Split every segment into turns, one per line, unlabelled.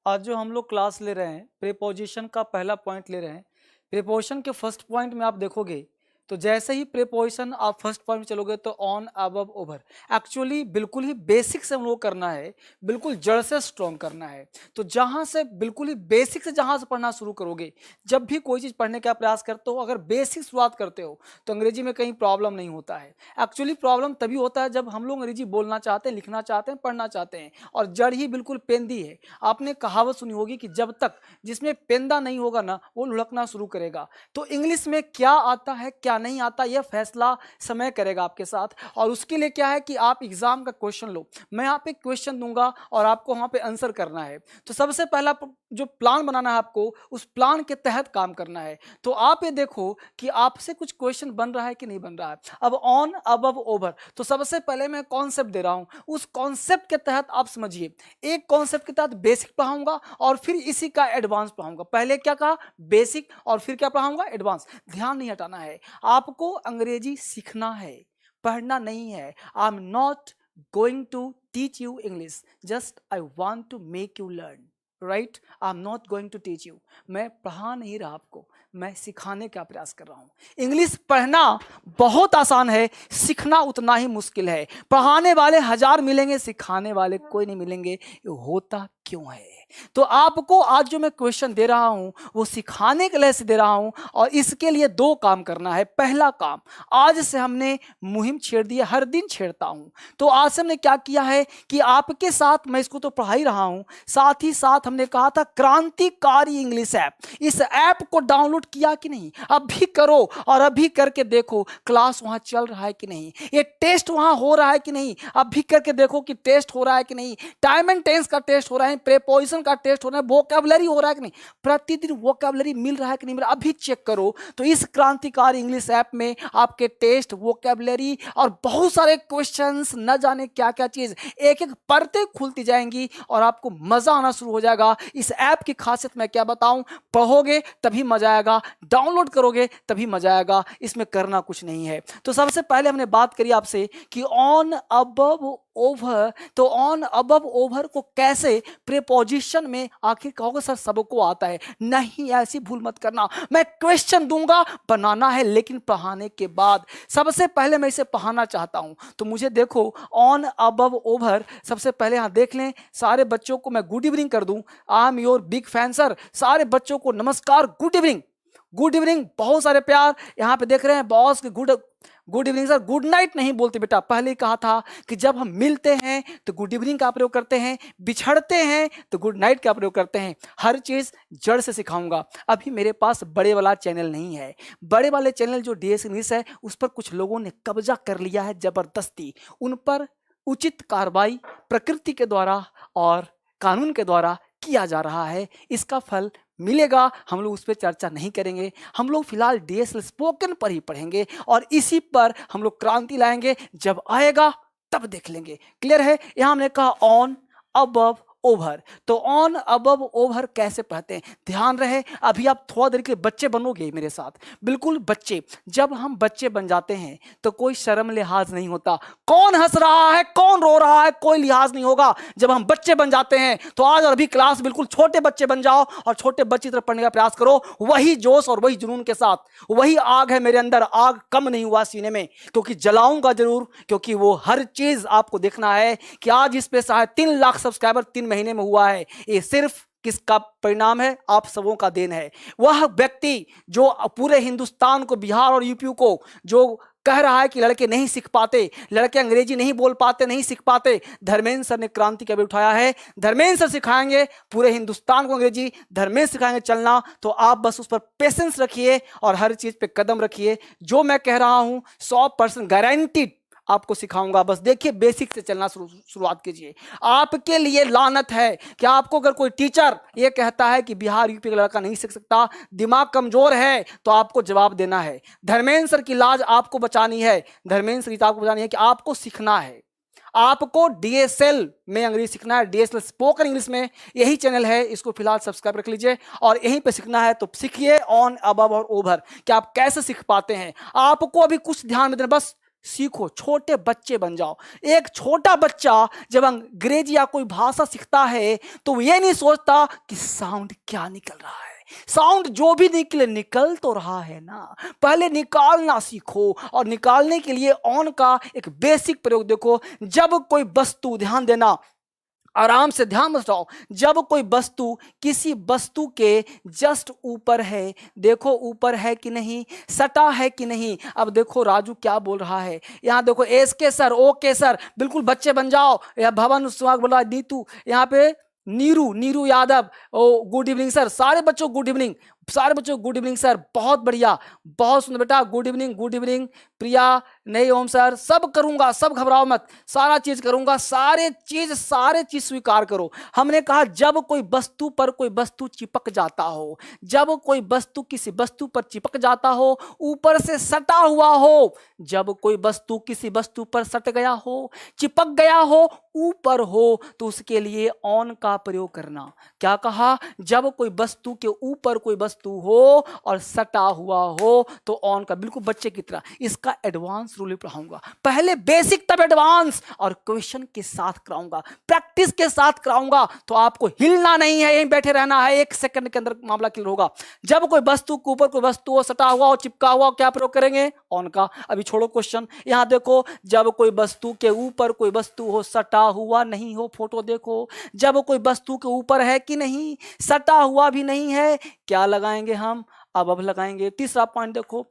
आज जो हम लोग क्लास ले रहे हैं प्रीपोजिशन का पहला पॉइंट ले रहे हैं। प्रीपोजिशन के फर्स्ट पॉइंट में आप देखोगे तो जैसे ही प्रीपोजिशन आप फर्स्ट पॉइंट में चलोगे तो ऑन अबव ओवर एक्चुअली बिल्कुल ही बेसिक से हम लोग करना है, बिल्कुल जड़ से स्ट्रॉन्ग करना है। तो जहाँ से बिल्कुल ही बेसिक से जहाँ से पढ़ना शुरू करोगे, जब भी कोई चीज़ पढ़ने का प्रयास करते हो, अगर बेसिक शुरुआत करते हो तो अंग्रेजी में कहीं प्रॉब्लम नहीं होता है। एक्चुअली प्रॉब्लम तभी होता है जब हम लोग अंग्रेजी बोलना चाहते हैं, लिखना चाहते हैं, पढ़ना चाहते हैं और जड़ ही बिल्कुल पेंदी है। आपने कहावत सुनी होगी कि जब तक जिसमें पेंदा नहीं होगा ना, वो लुढ़कना शुरू करेगा। तो इंग्लिश में क्या आता है क्या नहीं आता, यह फैसला समय करेगा आपके साथ। और उसके लिए क्या है कि आप एग्जाम का क्वेश्चन लो, मैं यहाँ पे क्वेश्चन दूंगा और आपको वहाँ पे आंसर करना है। तो सबसे पहला जो प्लान बनाना है आपको, उस प्लान के तहत काम करना है। तो आप ये देखो कि आपसे कुछ क्वेश्चन बन रहा है कि नहीं बन रहा है। अब ऑन अबव ओवर, तो सबसे पहले मैं कॉन्सेप्ट दे रहा हूँ, उस कॉन्सेप्ट के तहत आप समझिए। एक कॉन्सेप्ट के तहत बेसिक पढ़ाऊंगा और फिर इसी का एडवांस पढ़ाऊंगा। पहले क्या कहा, बेसिक, और फिर क्या पढ़ाऊंगा, एडवांस। ध्यान नहीं हटाना है, आपको अंग्रेजी सीखना है, पढ़ना नहीं है। I am not going to teach you English, just I want to make you learn, right. I am not going to teach you, मैं पढ़ा नहीं रहा आपको, मैं सिखाने का प्रयास कर रहा हूं। इंग्लिश पढ़ना बहुत आसान है, सीखना उतना ही मुश्किल है। पढ़ाने वाले 1000 मिलेंगे, सिखाने वाले कोई नहीं मिलेंगे। ये होता क्यों है? तो आपको आज जो मैं क्वेश्चन दे रहा हूं वो सिखाने के लिए से दे रहा हूं, और इसके लिए 2 काम करना है। पहला काम, आज से हमने मुहिम छेड़ दी है, हर दिन छेड़ता हूं। तो आज से हमने क्या किया है कि आपके साथ, मैं इसको तो पढ़ा ही रहा हूं, साथ ही साथ हमने कहा था क्रांतिकारी इंग्लिश ऐप। इस ऐप को डाउनलोड किया कि नहीं? अभी करो और अभी करके देखो क्लास वहां चल रहा है कि नहीं, ये टेस्ट वहां हो रहा है कि नहीं। अभी करके देखो कि टेस्ट हो रहा है कि नहीं, टाइम एंड टेंस का टेस्ट हो रहा है, प्रीपोजिशन का टेस्ट हो रहा है, वोकैबुलरी हो रहा है कि नहीं, प्रतिदिन वोकैबुलरी मिल रहा है कि नहीं मिल रहा, अभी चेक करो। तो इस क्रांतिकारी इंग्लिश ऐप में आपके टेस्ट, वोकैबुलरी और बहुत सारे क्वेश्चंस, न जाने क्या क्या चीज, एक एक परतें खुलती जाएंगी और आपको मजा आना शुरू हो जाएगा। इस ऐप की खासियत मैं क्या बताऊं, पढ़ोगे तभी मजा आएगा, डाउनलोड करोगे तभी मजा आएगा, इसमें करना कुछ नहीं है। तो सबसे पहले हमने बात करी आपसे कि ऑन अबव ओवर, तो ऑन अबव ओवर को कैसे प्रीपोजिशन में आखिर कहोगे सर सबको आता है? नहीं, ऐसी भूल मत करना। मैं क्वेश्चन दूंगा, बनाना है, लेकिन पढ़ाने के बाद। सबसे पहले मैं इसे पढ़ाना चाहता हूं, तो मुझे देखो ऑन अबव ओवर। सबसे पहले यहां देख लें, सारे बच्चों को मैं गुड इवनिंग कर दूं। I am your big fan sir, सारे बच्चों को नमस्कार, गुड इवनिंग, गुड इवनिंग, बहुत सारे प्यार। यहाँ पे देख रहे हैं बॉस के good evening sir, good night नहीं बोलते बेटा। पहले ही कहा था कि जब हम मिलते हैं तो गुड इवनिंग का प्रयोग करते हैं, बिछड़ते हैं तो गुड नाइट का प्रयोग करते हैं। हर चीज जड़ से सिखाऊंगा। अभी मेरे पास बड़े वाला चैनल नहीं है, बड़े वाले चैनल जो डीएस इंग्लिश है उस पर कुछ लोगों ने कब्जा कर लिया है जबरदस्ती। उन पर उचित कार्रवाई प्रकृति के द्वारा और कानून के द्वारा किया जा रहा है। इसका फल मिलेगा, हम लोग उस पर चर्चा नहीं करेंगे। हम लोग फिलहाल डीएसएल स्पोकन पर ही पढ़ेंगे और इसी पर हम लोग क्रांति लाएंगे। जब आएगा तब देख लेंगे। क्लियर है? यहां हमने कहा ऑन अबव ओवर, तो ऑन अबव ओवर कैसे पढ़ते हैं, ध्यान रहे। अभी आप थोड़ा देर के बच्चे बनोगे मेरे साथ, बिल्कुल बच्चे। जब हम बच्चे बन जाते हैं तो कोई शर्म लिहाज नहीं होता, कौन हंस रहा है, कौन रो रहा है, कोई लिहाज नहीं होगा। जब हम बच्चे बन जाते हैं तो आज और अभी क्लास बिल्कुल छोटे बच्चे बन जाओ और छोटे बच्चे की तरफ पढ़ने का प्रयास करो, वही जोश और वही जुनून के साथ। वही आग है मेरे अंदर, आग कम नहीं हुआ सीने में, क्योंकि जलाऊंगा जरूर, क्योंकि वो हर चीज आपको देखना है कि आज इस पे शायद 3 लाख सब्सक्राइबर 3 महीने में हुआ है। ये सिर्फ किसका परिणाम है? आप सबों का देन है। वह व्यक्ति जो पूरे हिंदुस्तान को, बिहार और यूपी को जो कह रहा है कि लड़के नहीं सीख पाते, लड़के अंग्रेजी नहीं बोल पाते, नहीं सीख पाते, धर्मेंद्र सर ने क्रांति का भी उठाया है। धर्मेंद्र सर सिखाएंगे पूरे हिंदुस्तान को अंग्रेजी, धर्मेंद्र सिखाएंगे चलना। तो आप बस उस पर पेशेंस रखिए और हर चीज पे कदम रखिए। जो मैं कह रहा हूं 100% गारंटीड आपको सिखाऊंगा। बस देखिए, बेसिक से चलना शुरुआत कीजिए। आपके लिए लानत है कि आपको अगर कोई टीचर ये कहता है कि बिहार यूपी का लड़का नहीं सीख सकता, दिमाग कमजोर है, तो आपको जवाब देना है। धर्मेंद्र सर की लाज आपको बचानी है, धर्मेंद्र सर की आपको बचानी है कि आपको सीखना है। आपको डीएसएल में अंग्रेजी सीखना है, डीएसएल स्पोकन इंग्लिश में यही चैनल है, इसको फिलहाल सब्सक्राइब रख लीजिए और यहीं पे सीखना है। तो सीखिए ऑन अबव और ओवर कि आप कैसे सीख पाते हैं। आपको अभी कुछ ध्यान में देना, बस सीखो, छोटे बच्चे बन जाओ। एक छोटा बच्चा जब अंग्रेजी या कोई भाषा सीखता है तो वो ये नहीं सोचता कि साउंड क्या निकल रहा है, साउंड जो भी निकले निकल तो रहा है ना, पहले निकालना सीखो। और निकालने के लिए ऑन का एक बेसिक प्रयोग देखो। जब कोई वस्तु, ध्यान देना, आराम से ध्यान बसाओ, जब कोई वस्तु किसी वस्तु के जस्ट ऊपर है, देखो ऊपर है कि नहीं, सटा है कि नहीं। अब देखो राजू क्या बोल रहा है, यहाँ देखो एस के सर, ओ के सर, बिल्कुल बच्चे बन जाओ। या भवन सुहाग बोला, नीतू, यहाँ पे नीरू, नीरू यादव, ओ गुड इवनिंग सर, सारे बच्चों गुड इवनिंग, सारे बच्चों गुड इवनिंग सर, बहुत बढ़िया, बहुत सुंदर बेटा, गुड इवनिंग, गुड इवनिंग। प्रिया, नहीं ओम सर, सब करूंगा, सब घबराओ मत, सारा चीज करूंगा, सारे चीज स्वीकार करो। हमने कहा जब कोई वस्तु पर कोई वस्तु चिपक जाता हो, जब कोई वस्तु किसी वस्तु पर चिपक जाता हो, ऊपर से सटा हुआ हो, जब कोई वस्तु किसी वस्तु पर सट गया हो, चिपक गया हो, ऊपर हो, तो उसके लिए ऑन का प्रयोग करना। क्या कहा, जब कोई वस्तु के ऊपर कोई वस्तु हो और सटा हुआ हो तो ऑन का, बिल्कुल बच्चे की तरह। इसका एडवांस रूल पढ़ाऊंगा, पहले बेसिक तब एडवांस, और क्वेश्चन के साथ कराऊंगा, प्रैक्टिस के साथ कराऊंगा। तो आपको हिलना नहीं है, यहीं बैठे रहना है, 1 सेकंड के अंदर मामला क्लियर होगा। जब कोई वस्तु के ऊपर कोई वस्तु हो, सटा हुआ हो, चिपका हुआ हो, क्या प्रयोग करेंगे, ऑन का। अभी छोड़ो क्वेश्चन, यहां देखो, जब कोई वस्तु के ऊपर कोई वस्तु हो, सटा हुआ नहीं हो, फोटो देखो, जब कोई वस्तु के ऊपर है कि नहीं, सटा हुआ भी नहीं है, क्या लगाएंगे हम, अब लगाएंगे। तीसरा पॉइंट देखो,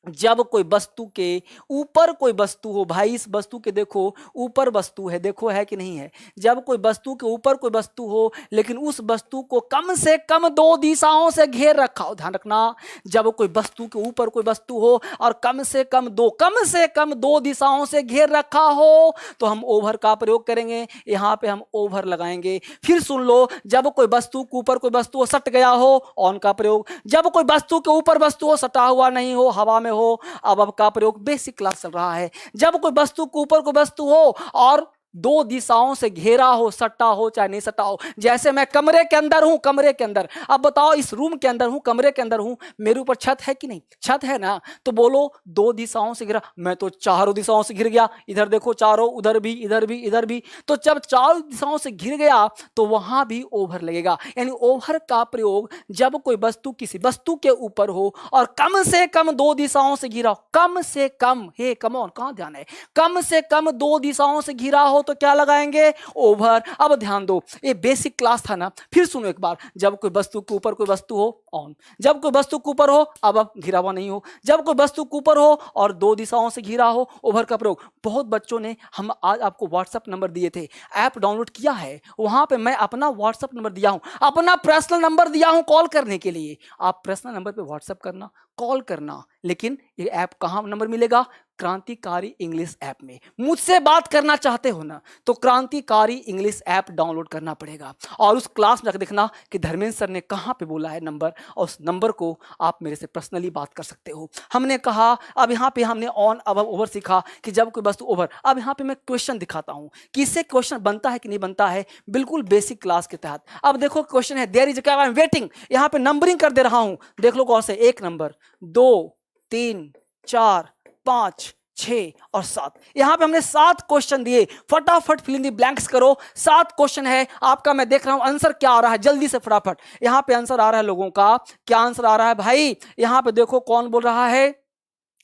जब कोई वस्तु के ऊपर कोई वस्तु हो, भाई इस वस्तु के देखो ऊपर वस्तु है, देखो है कि नहीं है। जब कोई वस्तु के ऊपर कोई वस्तु हो लेकिन उस वस्तु को कम से कम 2 दिशाओं से घेर रखा हो, ध्यान रखना, जब कोई वस्तु के ऊपर कोई वस्तु हो और कम से कम दो दिशाओं से घेर रखा हो तो हम ओवर का प्रयोग करेंगे। यहां पे हम ओवर लगाएंगे। फिर सुन लो, जब कोई वस्तु के ऊपर कोई वस्तु हो, सट गया हो, ऑन का प्रयोग। जब कोई वस्तु के ऊपर वस्तु हो, सटा हुआ नहीं हो, हवा में हो, अब का प्रयोग। बेसिक क्लास चल रहा है। जब कोई वस्तु के ऊपर कोई वस्तु हो और 2 दिशाओं से घेरा हो, सटा हो चाहे नहीं सटा हो, जैसे मैं कमरे के अंदर हूं, कमरे के अंदर, अब बताओ इस रूम के अंदर हूं, कमरे के अंदर हूं, मेरे ऊपर छत है कि नहीं, छत है ना, तो बोलो 2 दिशाओं से घिरा, मैं तो चारों दिशाओं से घिर गया, इधर देखो चारों, उधर भी, इधर भी, इधर भी, तो जब चारों दिशाओं से घिर गया तो वहां भी ओवर लगेगा। यानी ओवर का प्रयोग जब कोई वस्तु किसी वस्तु के ऊपर हो और कम से कम 2 दिशाओं से घिरा हो, कम से कम, हे कम ऑन, कहां ध्यान है, कम से कम 2 दिशाओं से घिरा हो तो क्या लगाएंगे, ओवर। अब ध्यान दो, ये बेसिक क्लास था ना, फिर सुनो एक बार, जब कोई वस्तु के ऊपर कोई वस्तु हो, ऑन। जब कोई वस्तु के ऊपर हो, अब घिरा हुआ नहीं हो, जब कोई वस्तु के ऊपर हो और 2 दिशाओं से घिरा हो, ओवर का प्रयोग। बहुत बच्चों ने, हम आज आपको व्हाट्सएप नंबर दिए थे, ऐप डाउनलोड किया है, वहां पे मैं अपना व्हाट्सएप नंबर दिया हूं, अपना पर्सनल नंबर दिया हूं कॉल करने के लिए। आप पर्सनल नंबर पे व्हाट्सएप करना, कॉल करना, लेकिन ये ऐप कहां नंबर मिलेगा, क्रांतिकारी इंग्लिश ऐप में। मुझसे बात करना चाहते हो ना तो क्रांतिकारी इंग्लिश ऐप डाउनलोड करना पड़ेगा और उस क्लास में जाकर देखना कि धर्मेंद्र सर ने कहां पे बोला है नंबर, और उस नंबर को आप मेरे से पर्सनली बात कर सकते हो। हमने कहा, अब यहां पे हमने ऑन अब ओवर सीखा कि जब कोई वस्तु ओवर। अब यहां पे मैं क्वेश्चन दिखाता हूं कि इससे क्वेश्चन बनता है कि नहीं बनता है, बिल्कुल बेसिक क्लास के तहत। अब देखो क्वेश्चन है, there is I am waiting, यहां पे नंबरिंग कर दे रहा हूं, देख लो गौर से, 1 नंबर, 2, 3, 4, 5, 6 और 7। यहां पे हमने 7 क्वेश्चन दिए, फटाफट फिल इन द ब्लैंक्स करो। 7 क्वेश्चन है आपका, मैं देख रहा हूं आंसर क्या आ रहा है, जल्दी से फटाफट। यहां पे आंसर आ रहा है लोगों का, क्या आंसर आ रहा है भाई, यहां पे देखो कौन बोल रहा है,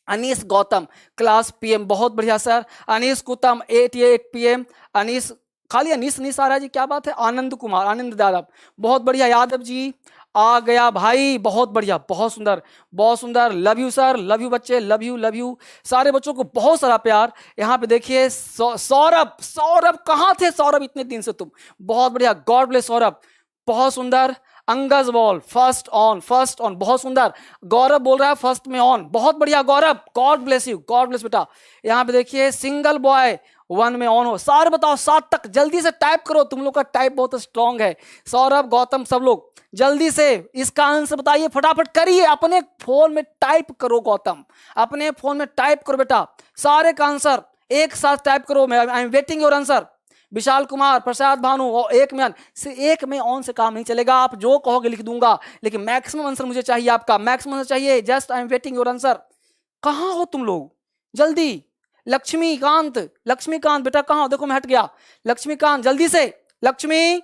अनीस गौतम, क्लास पीएम, बहुत बढ़िया सर। अनीस गौतम 88 पीएम, अनीस, खाली अनीस आ रहा है जी, क्या बात है। आनंद कुमार, आनंद यादव, बहुत बढ़िया, यादव जी आ गया भाई, बहुत बढ़िया, बहुत सुंदर, बहुत सुंदर। Love you sir, love you बच्चे, लव यू, लव यू। सारे बच्चों को बहुत सारा प्यार। यहाँ पे देखिए सौरभ, सौरभ कहाँ थे सौरभ इतने दिन से तुम, बहुत बढ़िया, गॉड ब्लेस सौरभ, बहुत सुंदर। अंगज ball, first on, first on, बहुत सुंदर। गौरव बोल रहा है फर्स्ट में ऑन, बहुत बढ़िया Gaurav, god bless you, god bless बेटा। यहाँ पे देखिए सिंगल बॉय 1 में ऑन हो, सारे बताओ 7 तक, जल्दी से टाइप करो, तुम लोग का टाइप बहुत स्ट्रांग है। सौरभ, गौतम, सब लोग जल्दी से इसका आंसर बताइए, फटाफट करिए, अपने फोन में टाइप करो, गौतम अपने फोन में टाइप करो बेटा, सारे का आंसर एक साथ टाइप करो। I am waiting your answer. Vishal Kumar, Prasad Bhanu, और 1 में ऑन, एक में ऑन से काम नहीं चलेगा, आप जो कहोगे लिख दूंगा, लेकिन मैक्सिमम आंसर मुझे चाहिए, आपका मैक्सिमम आंसर चाहिए। Just I am waiting your answer. कहां हो तुम लोग, जल्दी लक्ष्मीकांत, लक्ष्मीकांत बेटा कहाँ हो? देखो मैं हट गया। लक्ष्मीकांत जल्दी से। लक्ष्मी,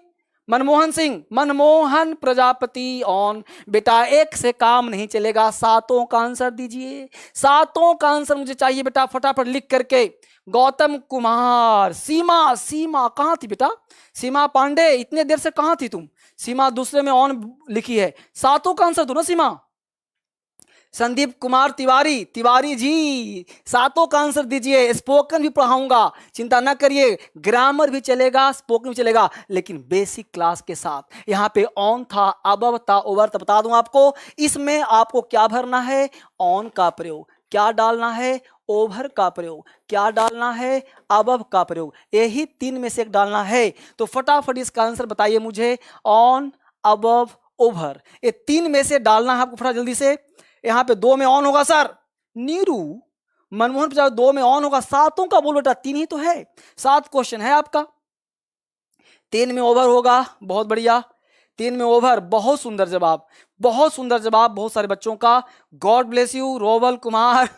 मनमोहन सिंह, मनमोहन प्रजापति ऑन। बेटा एक से काम नहीं चलेगा, सातों का आंसर दीजिए। सातों का आंसर मुझे चाहिए बेटा, फटाफट लिख करके। गौतम कुमार। सीमा, सीमा कहाँ थी बेटा? सीमा पांडे, इतने देर से कहाँ थी तुम? सीमा दूसरे में ऑन लिखी है, सातों का आंसर दो ना सीमा। संदीप कुमार तिवारी, तिवारी जी सातों का आंसर दीजिए। स्पोकन भी पढ़ाऊंगा, चिंता ना करिए, ग्रामर भी चलेगा, स्पोकन भी चलेगा, लेकिन बेसिक क्लास के साथ। यहाँ पे ऑन था, अबव था, ओवर था। बता दूं आपको, इसमें आपको क्या भरना है? ऑन का प्रयोग। क्या डालना है? ओवर का प्रयोग। क्या डालना है? अबव का प्रयोग। यही तीन में से एक डालना है। तो फटाफट इसका आंसर बताइए मुझे। ऑन, अबव, ओवर, ये तीन में से डालना है आपको, फटाफट जल्दी से। यहाँ पे दो में ऑन होगा सर, नीरू मनमोहन प्रजापति, दो में ऑन होगा। सातों का बोल बेटा, तीन ही तो है, 7 क्वेश्चन है आपका। 3 में ओवर होगा, बहुत बढ़िया। 3 में ओवर, बहुत सुंदर जवाब, बहुत सुंदर जवाब बहुत सारे बच्चों का। गॉड ब्लेस यू रोवल कुमार।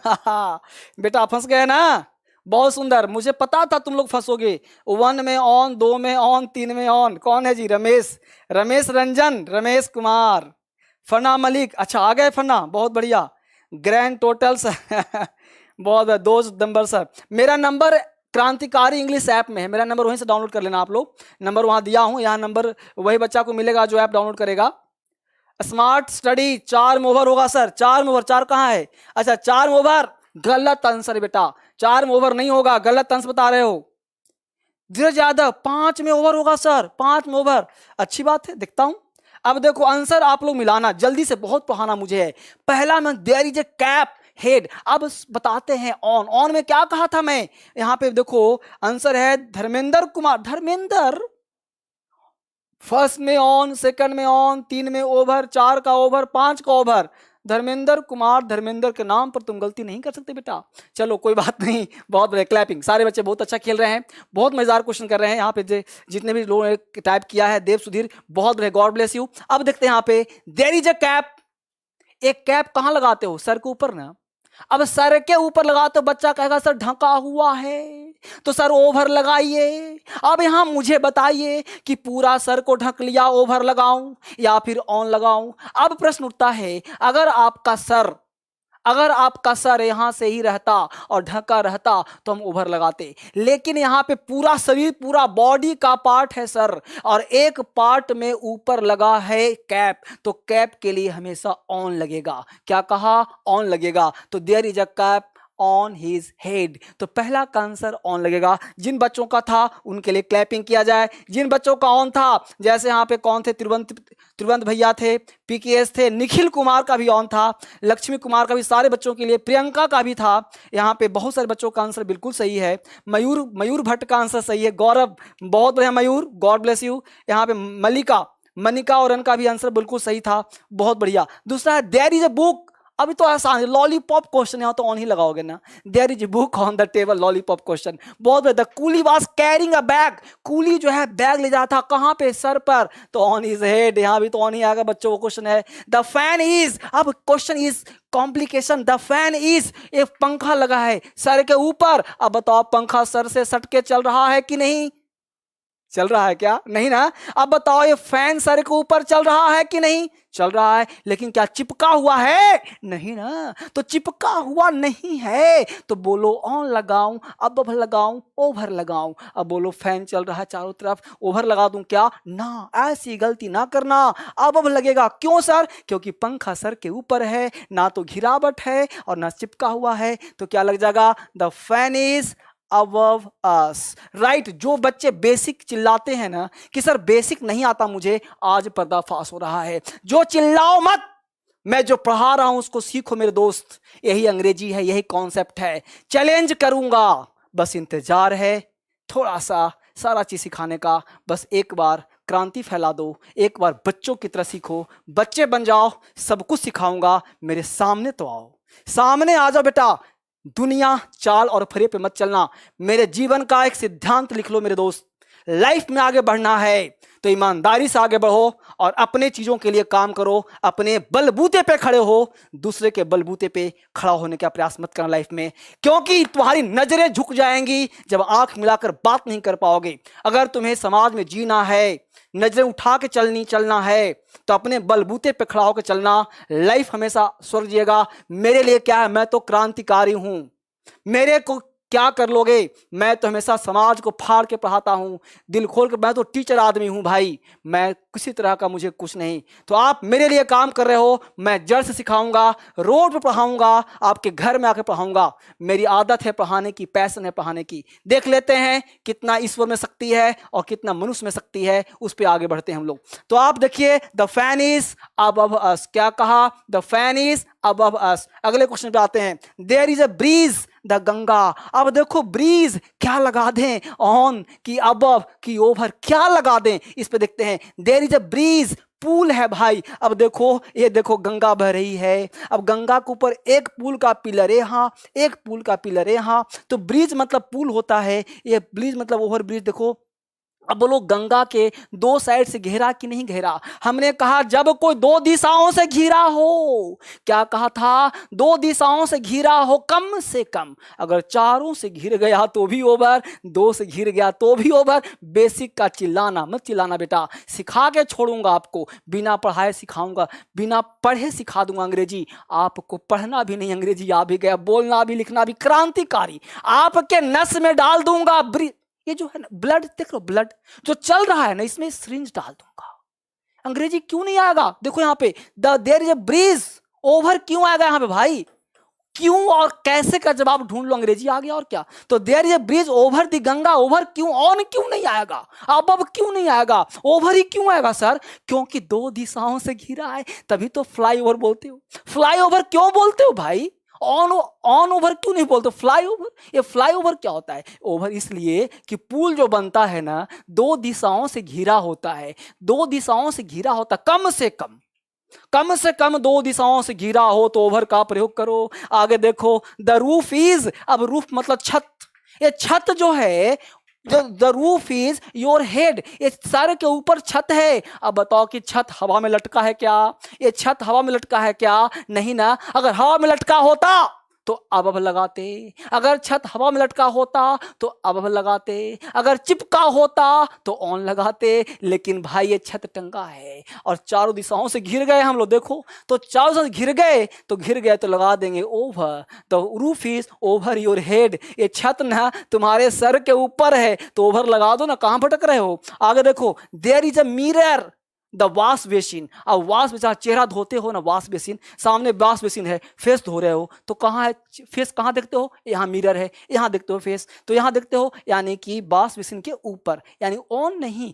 बेटा फंस गए ना, बहुत सुंदर, मुझे पता था तुम लोग फंसोगे। 1 में ऑन, 2 में ऑन, 3 में ऑन। कौन है जी? रमेश, रमेश रंजन, रमेश कुमार, फना मलिक। अच्छा आ गए फना, बहुत बढ़िया। Grand totals. बहुत 2 नंबर सर। मेरा नंबर क्रांतिकारी इंग्लिश ऐप में है, मेरा नंबर वहीं से डाउनलोड कर लेना आप लोग। नंबर वहां दिया हूं, यहाँ नंबर वही बच्चा को मिलेगा जो ऐप डाउनलोड करेगा। स्मार्ट स्टडी 4 में ओवर होगा सर, 4 में ओवर। 4 कहाँ है? अच्छा 4 में ओवर, गलत आंसर बेटा, 4 में ओवर नहीं होगा, गलत आंसर बता रहे हो। धीरज यादव 5 में ओवर होगा सर, 5 में ओवर। अच्छी बात है, देखता हूं। अब देखो आंसर आप लोग मिलाना जल्दी से, बहुत पढ़ाना मुझे है। पहला में there is a cap head. अब बताते हैं ऑन। ऑन में क्या कहा था मैं? यहां पे देखो आंसर है धर्मेंद्र कुमार। धर्मेंद्र फर्स्ट में ऑन, सेकंड में ऑन, 3 में ओवर, 4 का ओवर, 5 का ओवर। धर्मेंद्र कुमार, धर्मेंद्र के नाम पर तुम गलती नहीं कर सकते बेटा। चलो कोई बात नहीं, बहुत बढ़िया, क्लैपिंग। सारे बच्चे बहुत अच्छा खेल रहे हैं, बहुत मजेदार क्वेश्चन कर रहे हैं। यहाँ पे जितने भी लोगों ने टाइप किया है, देव सुधीर, बहुत बढ़िया, गॉड ब्लेस यू। अब देखते हैं यहाँ पे, देयर इज अ कैप। एक कैप कहाँ लगाते हो? सर के ऊपर ना। अब सर के ऊपर लगा तो बच्चा कहेगा सर ढका हुआ है, तो सर ओवर लगाइए। अब यहां मुझे बताइए कि पूरा सर को ढक लिया, ओवर लगाऊं या फिर ऑन लगाऊं? अब प्रश्न उठता है, अगर आपका सर यहां से ही रहता और ढका रहता तो हम ओवर लगाते, लेकिन यहां पे पूरा शरीर, पूरा बॉडी का पार्ट है सर, और एक पार्ट में ऊपर लगा है कैप, तो कैप के लिए हमेशा ऑन लगेगा। क्या कहा? ऑन लगेगा। तो there is a cap on his head, तो पहला का आंसर ऑन लगेगा। जिन बच्चों का था उनके लिए क्लैपिंग किया जाए। जिन बच्चों का ऑन था, जैसे यहाँ पे कौन थे? त्रिवंत भैया थे, पीकेएस थे, निखिल कुमार का भी ऑन था, लक्ष्मी कुमार का भी, सारे बच्चों के लिए, प्रियंका का भी था। यहाँ पे बहुत सारे बच्चों का आंसर बिल्कुल सही है। मयूर भट्ट का आंसर सही है। गौरव, बहुत बढ़िया मयूर, गॉड ब्लेस यू। यहाँ पे मनिका और का भी आंसर बिल्कुल सही था, बहुत बढ़िया। दूसरा है देयर इज अ बुक। अभी तो आसान है, लॉलीपॉप क्वेश्चन है तो ऑन ही लगाओगे ना। There is book on the table, lollipop question, बहुत बढ़िया। The coolie was carrying a bag. कूली जो है बैग ले जाता था, कहां पे? सर पर, तो ऑन इज हेड। यहां भी तो ऑन ही आएगा बच्चों को। क्वेश्चन है द फैन इज। अब question is complication. The fan is, एक पंखा लगा है सर के ऊपर। अब बताओ पंखा सर से सट के चल रहा है कि नहीं? चल रहा है क्या? नहीं ना। अब बताओ ये फैन सर के ऊपर चल रहा है कि नहीं? चल रहा है, लेकिन क्या चिपका हुआ है? नहीं ना। तो चिपका हुआ नहीं है, तो बोलो ऑन लगाऊं, अब लगाऊं, ओवर लगाऊं? अब बोलो फैन चल रहा है चारों तरफ, ओवर लगा दूं क्या? ना, ऐसी गलती ना करना। अब लगेगा। क्यों सर? क्योंकि पंखा सर के ऊपर है, ना तो घिरावट है और ना चिपका हुआ है, तो क्या लग जाएगा? The fan is above us, right. जो बच्चे बेसिक चिल्लाते हैं ना कि सर बेसिक नहीं आता मुझे, आज पर्दाफाश हो रहा है। जो चिल्लाओ मत, मैं जो पढ़ा रहा हूं उसको सीखो मेरे दोस्त। यही अंग्रेजी है, यही कॉन्सेप्ट है। चैलेंज करूंगा, बस इंतजार है थोड़ा सा सारा चीज सिखाने का। बस एक बार क्रांति फैला दो, एक बार बच्चों की तरह सीखो, बच्चे बन जाओ, सब कुछ सिखाऊंगा। मेरे सामने तो आओ, सामने आ जाओ बेटा। दुनिया चाल और फरे पे मत चलना। मेरे जीवन का एक सिद्धांत लिख लो मेरे दोस्त, लाइफ में आगे बढ़ना है तो ईमानदारी से आगे बढ़ो और अपने चीजों के लिए काम करो, अपने बलबूते पे खड़े हो, दूसरे के बलबूते पे खड़ा होने का प्रयास मत करना लाइफ में, क्योंकि तुम्हारी नजरें झुक जाएंगी जब आंख मिलाकर बात नहीं कर पाओगे। अगर तुम्हें समाज में जीना है, नजरें उठा के चलना है, तो अपने बलबूते पे खड़ा होकर चलना। लाइफ हमेशा स्वर्ग जिएगा। मेरे लिए क्या है, मैं तो क्रांतिकारी हूं, मेरे को क्या कर लोगे, मैं तो हमेशा समाज को फाड़ के पढ़ाता हूं, दिल खोल कर, मैं तो टीचर आदमी हूं भाई, मैं किसी तरह का मुझे कुछ नहीं। तो आप मेरे लिए काम कर रहे हो, मैं जड़ से सिखाऊंगा, रोड पर पढ़ाऊंगा, आपके घर में आकर पढ़ाऊंगा। मेरी आदत है पढ़ाने की, पैशन है पढ़ाने की। देख लेते हैं कितना ईश्वर में शक्ति है और कितना मनुष्य में शक्ति है, उस पर आगे बढ़ते हैं हम लोग। तो आप देखिए, the fan is above us, क्या कहा, the fan is above us. अगले क्वेश्चन पे आते हैं, there is a breeze the Ganga. अब देखो ब्रीज क्या लगा दें, ऑन की अबव की ओवर क्या लगा दें, इस पे देखते हैं। देयर इज अ ब्रीज, पुल है भाई। अब देखो, ये देखो गंगा बह रही है, अब गंगा के ऊपर एक पुल का पिलर है यहाँ, एक पुल का पिलर है यहाँ, तो ब्रिज मतलब पुल होता है, ये ब्रिज मतलब ओवर ब्रिज। देखो अब बोलो गंगा के दो साइड से घेरा कि नहीं घेरा। हमने कहा जब कोई दो दिशाओं से घिरा हो, क्या कहा था, दो दिशाओं से घिरा हो कम से कम, अगर चारों से घिर गया तो भी ओवर, दो से घिर गया तो भी ओवर। बेसिक का चिल्लाना मत चिल्लाना बेटा, सिखा के छोड़ूंगा आपको, बिना पढ़ाए सिखाऊंगा, बिना पढ़े सिखा दूंगा अंग्रेजी। आपको पढ़ना भी नहीं, अंग्रेजी आ भी गया, बोलना भी लिखना भी, क्रांतिकारी आपके नस में डाल दूंगा। ये जो है ना ब्लड, देख लो ब्लड जो चल रहा है ना, इसमें सिरिंज डाल दूंगा। अंग्रेजी क्यों नहीं आएगा, देखो यहाँ पे there is a bridge, over क्यों आएगा यहाँ पे भाई, क्यों और कैसे का जवाब ढूंढ लो, अंग्रेजी आ गया और क्या। तो there is a bridge over the Ganga, over क्यों, ऑन क्यों नहीं आएगा, अब क्यों नहीं आएगा, ओवर ही क्यों आएगा सर, क्योंकि दो दिशाओं से घिरा है, तभी तो फ्लाई ओवर बोलते हो। फ्लाई ओवर क्यों बोलते हो भाई, ऑन ओवर क्यों नहीं बोलते, फ्लाई ओवर। ये फ्लाई ओवर क्या होता है, ओवर इसलिए कि पुल जो बनता है ना, दो दिशाओं से घिरा होता है, दो दिशाओं से घिरा होता, कम से कम दो दिशाओं से घिरा हो तो ओवर का प्रयोग करो। आगे देखो, द रूफ इज, अब रूफ मतलब छत, ये छत जो है, the roof is your head, ये सर के ऊपर छत है। अब बताओ कि छत हवा में लटका है क्या, ये छत हवा में लटका है क्या, नहीं ना। अगर हवा में लटका होता तो अब लगाते, अगर छत हवा में लटका होता तो अब लगाते, अगर चिपका होता तो ऑन लगाते, लेकिन भाई ये छत टंगा है और चारों दिशाओं से घिर गए हम लोग। देखो तो चारों से घिर गए तो लगा देंगे over, the roof is over your head, ये छत ना तुम्हारे सर के ऊपर है तो ओवर लगा दो ना, कहां भटक रहे हो। आगे देखो, there is a mirror the wash basin. अब वॉश बेसिन, चेहरा धोते हो ना, वॉश बेसिन, सामने वॉश बेसिन है, फेस धो रहे हो तो कहाँ है फेस, कहाँ देखते हो, यहाँ मिरर है, यहाँ देखते हो फेस, तो यहाँ देखते हो, यानी कि वॉश बेसिन के ऊपर, यानी ऑन नहीं,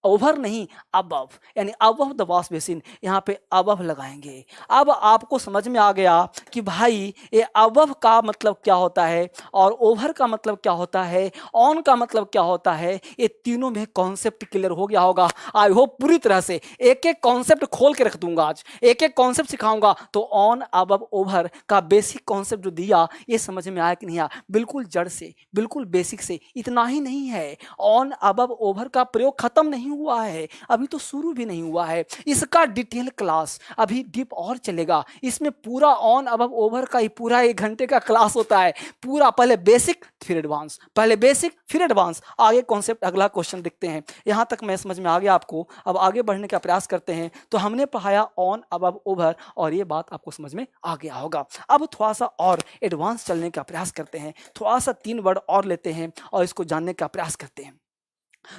ओवर नहीं, अबव, यानी अबव द वॉश बेसिन, यहाँ पे अबव लगाएंगे। अब आपको समझ में आ गया कि भाई ये अबव का मतलब क्या होता है और ओवर का मतलब क्या होता है, ऑन का मतलब क्या होता है, ये तीनों में कॉन्सेप्ट क्लियर हो गया होगा। आई होप पूरी तरह से एक एक कॉन्सेप्ट खोल के रख दूंगा, आज एक एक कॉन्सेप्ट सिखाऊंगा। तो ऑन अबव ओवर का बेसिक कॉन्सेप्ट जो दिया, ये समझ में आया कि नहीं आया, बिल्कुल जड़ से, बिल्कुल बेसिक से। इतना ही नहीं है, ऑन अबव ओवर का प्रयोग खत्म नहीं हुआ है, अभी तो शुरू भी नहीं हुआ है, इसका डिटेल क्लास अभी डीप और चलेगा। इसमें पूरा ऑन अबव ओवर का ही पूरा 1 घंटे का क्लास होता है, पूरा पहले बेसिक फिर एडवांस, पहले बेसिक फिर एडवांस। आगे कॉन्सेप्ट, अगला क्वेश्चन देखते हैं। यहां तक मैं समझ में आ गया आपको, अब आगे बढ़ने का प्रयास करते हैं। तो हमने पढ़ाया ऑन अबव ओवर और ये बात आपको समझ में आ गया होगा। अब थोड़ा सा और एडवांस चलने का प्रयास करते हैं, थोड़ा सा 3 वर्ड और लेते हैं और इसको जानने का प्रयास करते हैं।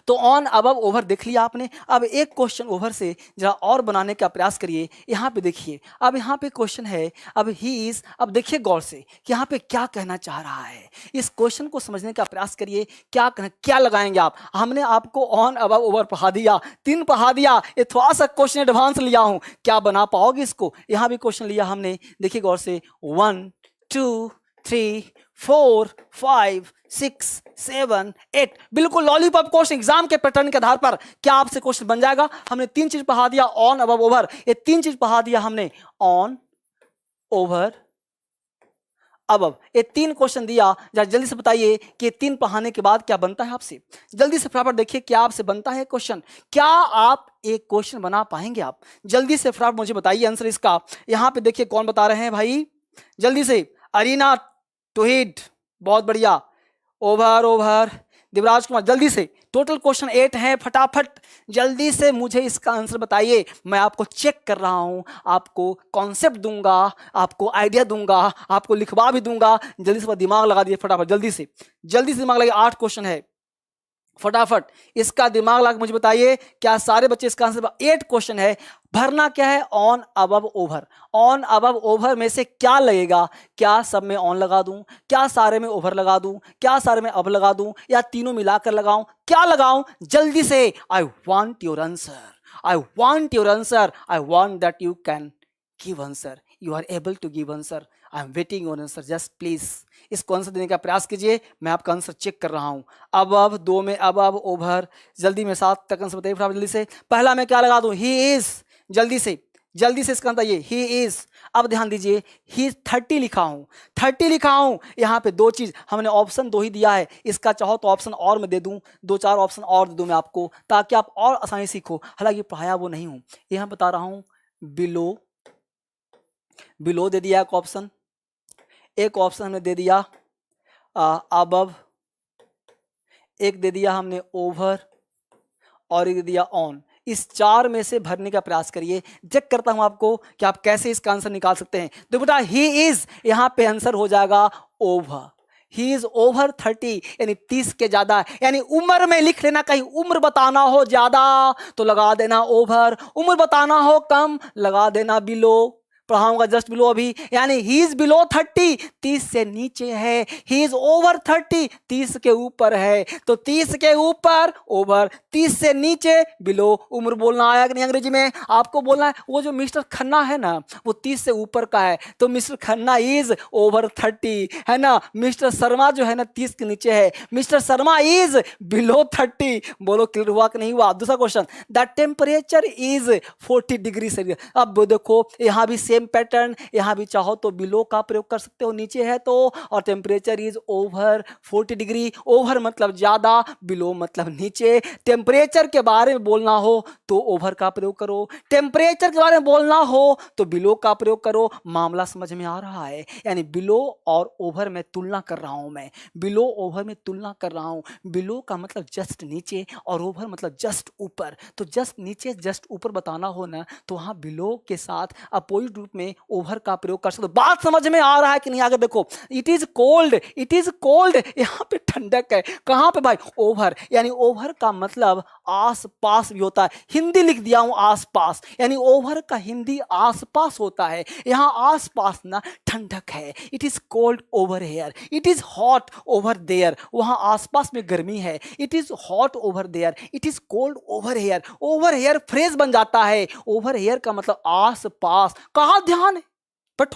तो ऑन अबव ओवर देख लिया आपने। अब एक क्वेश्चन ओवर से जरा और बनाने का प्रयास करिए। यहाँ पे देखिए, अब यहाँ पे क्वेश्चन है, अब ही इज, अब देखिए गौर से कि यहाँ पे क्या कहना चाह रहा है, इस क्वेश्चन को समझने का प्रयास करिए। क्या लगाएंगे आप, हमने आपको ऑन अबव ओवर पढ़ा दिया, 3 पढ़ा दिया, ये थोड़ा सा क्वेश्चन एडवांस लिया हूँ, क्या बना पाओगे इसको। यहाँ भी क्वेश्चन लिया हमने, देखिए गौर से, 1 2 3 4 5 6 7 8, बिल्कुल लॉलीपॉप क्वेश्चन एग्जाम के पैटर्न के आधार पर क्या आपसे क्वेश्चन बन जाएगा। हमने 3 चीज पढ़ा दिया, ऑन अबव ओवर, ये 3 चीज पढ़ा दिया हमने, ऑन ओवर अब ये 3 क्वेश्चन दिया, जरा जल्दी से बताइए कि 3 पढ़ाने के बाद क्या बनता है आपसे। जल्दी से फटाफट देखिए क्या आपसे बनता है क्वेश्चन। क्या आप एक क्वेश्चन बना पाएंगे आप? जल्दी से फटाफट मुझे बताइए आंसर इसका। यहाँ पे देखिए कौन बता रहे हैं भाई, जल्दी से। अरीना टू हिट, बहुत बढ़िया। ओवर ओवर, दिवराज कुमार, जल्दी से। टोटल क्वेश्चन 8 हैं, फटाफट जल्दी से मुझे इसका आंसर बताइए। मैं आपको चेक कर रहा हूं, आपको कॉन्सेप्ट दूंगा, आपको आइडिया दूंगा, आपको लिखवा भी दूंगा। जल्दी से दिमाग लगा दिए फटाफट, जल्दी से दिमाग लगाइए। 8 क्वेश्चन है, फटाफट इसका दिमाग लगा मुझे बताइए। क्या सारे बच्चे इसका आंसर? 8 क्वेश्चन है, भरना क्या है? On above over. On above over में से क्या लगेगा? क्या सब में ऑन लगा दूं, क्या सारे में ओवर लगा दूं, क्या सारे में अब लगा दूं, या तीनों मिलाकर लगाऊं, क्या लगाऊं? जल्दी से। I want your answer, I want your answer, I want that you can give answer, you are able to give answer. I am waiting your answer, just please इसको आंसर देने का प्रयास कीजिए। मैं आपका आंसर चेक कर रहा हूं। अब 2 में अब ओवर, जल्दी में 7 तक आंसर बताइए फटाफट जल्दी से। पहला मैं क्या लगा दूं? ही इज, जल्दी से इसका आंसर ये ही इज। अब ध्यान दीजिए, ही 30 लिखा हूं, 30 लिखा हूं। यहां पे 2 चीज हमने ऑप्शन 2 ही दिया है, इसका चाहो तो ऑप्शन और मैं दे दूं, 2-4 ऑप्शन और दे दूं मैं आपको, ताकि आप और आसानी सीखो। हालांकि पढ़ाया वो नहीं हूं, यहां बता रहा हूं। बिलो दे दिया एक ऑप्शन, एक ऑप्शन हमने दे दिया अबव, एक दे दिया हमने ओवर, और एक दे दिया ऑन। इस 4 में से भरने का प्रयास करिए। चेक करता हूं आपको कि आप कैसे इसका आंसर निकाल सकते हैं। तो बेटा ही इज, यहां पे आंसर हो जाएगा ओवर। ही इज ओवर 30, यानी 30 के ज्यादा। यानी उम्र में लिख लेना, कहीं उम्र बताना हो ज्यादा तो लगा देना ओवर, उम्र बताना हो कम लगा देना बिलो। पढ़ाऊंगा जस्ट बिलो अभी, यानी ही इज बिलो 30, 30 से नीचे है। ही इज ओवर 30, 30 के ऊपर है। तो 30 के ऊपर ओवर, 30 से नीचे बिलो। उम्र बोलना आया कि नहीं अंग्रेजी में? आपको बोलना है। वो जो मिस्टर खन्ना है ना, वो 30 से ऊपर का है, तो मिस्टर खन्ना इज ओवर 30, है ना। मिस्टर शर्मा जो है ना 30 के नीचे है, मिस्टर शर्मा इज बिलो 30। बोलो क्लियर हुआ कि नहीं हुआ? दूसरा question, the temperature is 40 degree Celsius. अब देखो यहां भी सेम पैटर्न, यहां भी चाहो तो बिलो का प्रयोग कर सकते हो, नीचे है तो। और temperature is over 40 degree, over मतलब ज्यादा, बिलो मतलब नीचे। टेम्परेचर के बारे में बोलना हो तो ओवर का प्रयोग करो, टेम्परेचर के बारे में बोलना हो तो बिलो का प्रयोग करो। मामला समझ में आ रहा है? यानी बिलो और ओवर में तुलना कर रहा हूं मैं, बिलो ओवर में तुलना कर रहा हूं। बिलो का मतलब जस्ट नीचे और ओवर मतलब जस्ट ऊपर। तो जस्ट नीचे जस्ट ऊपर बताना हो ना, तो वहां बिलो के साथ अपोजिट रूप में ओवर का प्रयोग कर सकते हो। बात समझ में आ रहा है कि नहीं? आगे देखो, it is cold, it is cold, यहां पे ठंडक है। कहां पे भाई? ओवर। यानी ओवर का मतलब आस पास भी होता है। हिंदी लिख दिया हूं आस पास, यानी ओवर का हिंदी आस पास होता है। यहां आस पास ना ठंडक है। It is cold over here, it is hot over there, वहां आस पास में गर्मी है। It is hot over there, it is cold over here. Over here phrase बन जाता है। ओवर हेयर का मतलब आस पास। कहां ध्यान है? बट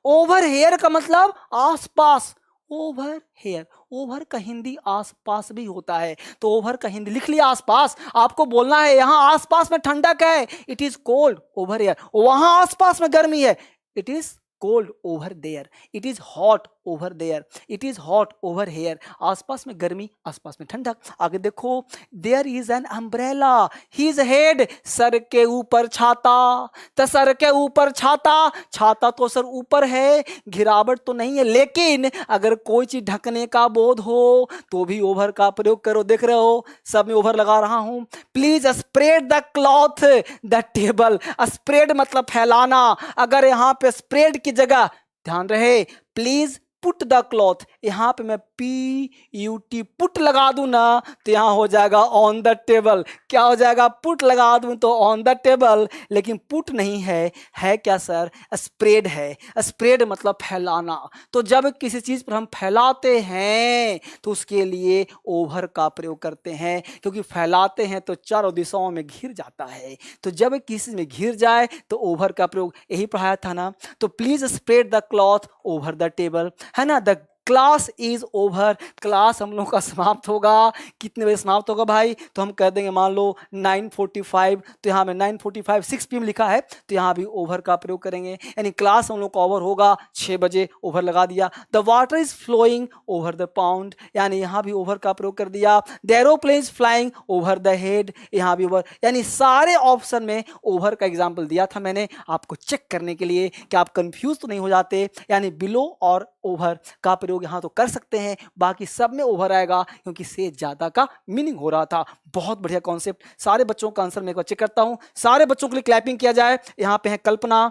ओवर हेयर का मतलब आस पास। ओवर हेयर, ओवर का हिंदी आस पास भी होता है। तो ओवर का हिंदी लिख लिया आस पास। आपको बोलना है यहां आस पास में ठंडक है, it is cold over here. वहां आस पास में गर्मी है, it is cold over there. It is hot over there, it is hot over here. आसपास में गर्मी, आसपास में ठंडक। आगे देखो, there is an umbrella, his head, सर के ऊपर छाता। तो सर के ऊपर छाता, छाता तो सर ऊपर है, घिरावट तो नहीं है। लेकिन अगर कोई चीज ढकने का बोध हो तो भी ओवर का प्रयोग करो। देख रहे हो सब में ओवर लगा रहा हूं। Please spread the cloth the table. Spread मतलब फैलाना। अगर यहां पे स्प्रेड की जगह, ध्यान रहे, प्लीज पुट द क्लॉथ, यहां पे मैं PUT पुट लगा दूं ना, तो यहां हो जाएगा ऑन द टेबल। क्या हो जाएगा? पुट लगा दूं तो ऑन द टेबल। लेकिन पुट नहीं है क्या सर? स्प्रेड है। स्प्रेड मतलब फैलाना। तो जब किसी चीज पर हम फैलाते हैं तो उसके लिए ओवर का प्रयोग करते हैं, क्योंकि फैलाते हैं तो चारों दिशाओं में घिर जाता है। तो जब किसी में घिर जाए तो ओवर का प्रयोग, यही पढ़ाया था ना। तो please spread the cloth over the table, है ना। The class is over, class हम लोग का समाप्त होगा। कितने बजे समाप्त होगा भाई? तो हम कह देंगे मान लो 9:45, तो यहाँ में 9:45 6 PM लिखा है, तो यहाँ भी ओवर का प्रयोग करेंगे, यानी क्लास हम लोग का ओवर होगा 6 बजे, ओवर लगा दिया। The water is flowing over the pound, यानी यहाँ भी ओवर का प्रयोग कर दिया। The aeroplane is flying over the head, यहाँ भी ओवर, यानी सारे ऑप्शन में ओवर का एग्जाम्पल दिया था मैंने आपको चेक करने के लिए कि आप कंफ्यूज तो नहीं हो जाते। यानी बिलो और ओवर का प्रयोग यहाँ तो कर सकते हैं, बाकी सब में ओवर आएगा क्योंकि से ज्यादा का मीनिंग हो रहा था। बहुत बढ़िया कॉन्सेप्ट। सारे बच्चों का आंसर मैं एक बार चेक करता हूं, सारे बच्चों के लिए क्लैपिंग किया जाए। यहाँ पे है कल्पना,